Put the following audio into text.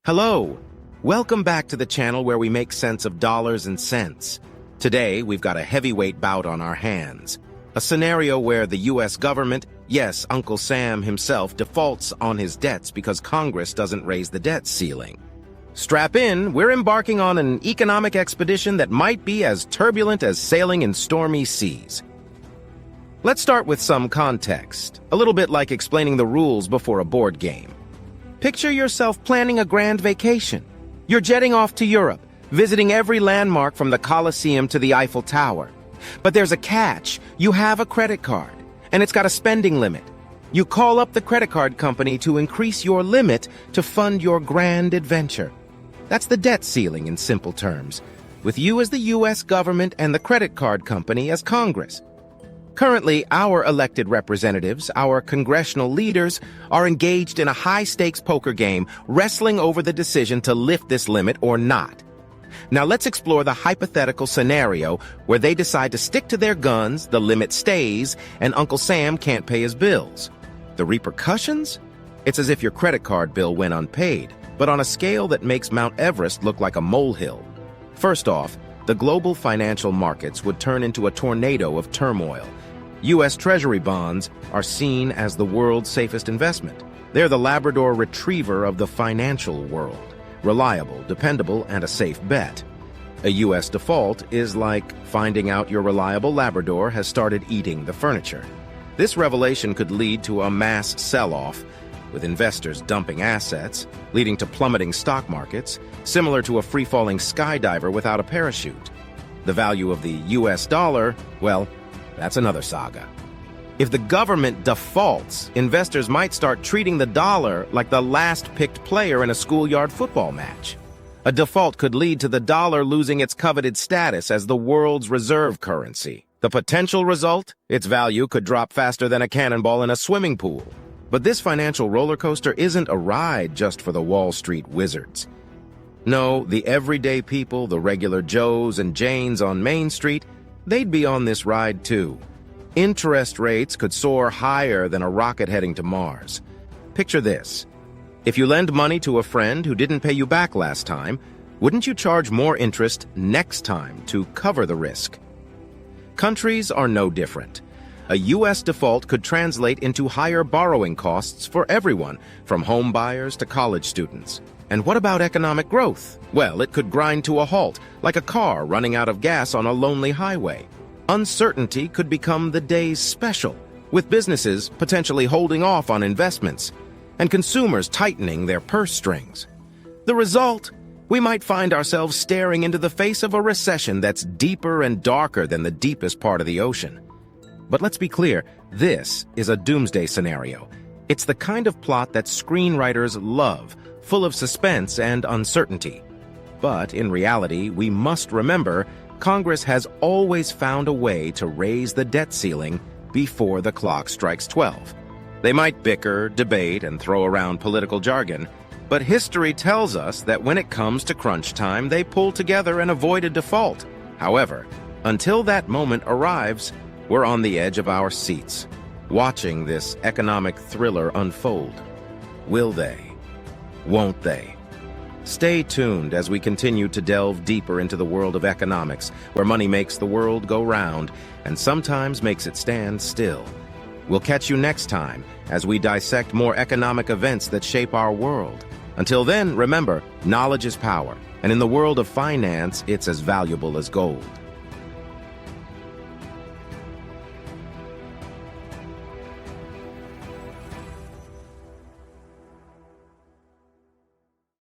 Hello! Welcome back to the channel where we make sense of dollars and cents. Today, we've got a heavyweight bout on our hands. A scenario where the U.S. government, yes, Uncle Sam himself, defaults on his debts because Congress doesn't raise the debt ceiling. Strap in, we're embarking on an economic expedition that might be as turbulent as sailing in stormy seas. Let's start with some context, a little bit like explaining the rules before a board game. Picture yourself planning a grand vacation. You're jetting off to Europe, visiting every landmark from the Colosseum to the Eiffel Tower. But there's a catch. You have a credit card, and it's got a spending limit. You call up the credit card company to increase your limit to fund your grand adventure. That's the debt ceiling in simple terms, with you as the U.S. government and the credit card company as Congress. Currently, our elected representatives, our congressional leaders, are engaged in a high-stakes poker game, wrestling over the decision to lift this limit or not. Now let's explore the hypothetical scenario where they decide to stick to their guns, the limit stays, and Uncle Sam can't pay his bills. The repercussions? It's as if your credit card bill went unpaid, but on a scale that makes Mount Everest look like a molehill. First off, the global financial markets would turn into a tornado of turmoil. U.S. Treasury bonds are seen as the world's safest investment. They're the Labrador retriever of the financial world. Reliable, dependable, and a safe bet. A U.S. default is like finding out your reliable Labrador has started eating the furniture. This revelation could lead to a mass sell-off, with investors dumping assets, leading to plummeting stock markets, similar to a free-falling skydiver without a parachute. The value of the U.S. dollar, well, that's another saga. If the government defaults, investors might start treating the dollar like the last-picked player in a schoolyard football match. A default could lead to the dollar losing its coveted status as the world's reserve currency. The potential result? Its value could drop faster than a cannonball in a swimming pool. But this financial roller coaster isn't a ride just for the Wall Street wizards. No, the everyday people, the regular Joes and Janes on Main Street, they'd be on this ride too. Interest rates could soar higher than a rocket heading to Mars. Picture this. If you lend money to a friend who didn't pay you back last time, wouldn't you charge more interest next time to cover the risk? Countries are no different. A U.S. default could translate into higher borrowing costs for everyone, from home buyers to college students. And what about economic growth? Well, it could grind to a halt, like a car running out of gas on a lonely highway. Uncertainty could become the day's special, with businesses potentially holding off on investments, and consumers tightening their purse strings. The result? We might find ourselves staring into the face of a recession that's deeper and darker than the deepest part of the ocean. But let's be clear, this is a doomsday scenario. It's the kind of plot that screenwriters love, full of suspense and uncertainty. But in reality, we must remember, Congress has always found a way to raise the debt ceiling before the clock strikes 12. They might bicker, debate, and throw around political jargon, but history tells us that when it comes to crunch time, they pull together and avoid a default. However, until that moment arrives, we're on the edge of our seats, watching this economic thriller unfold. Will they? Won't they? Stay tuned as we continue to delve deeper into the world of economics, where money makes the world go round and sometimes makes it stand still. We'll catch you next time as we dissect more economic events that shape our world. Until then, remember, knowledge is power, and in the world of finance, it's as valuable as gold.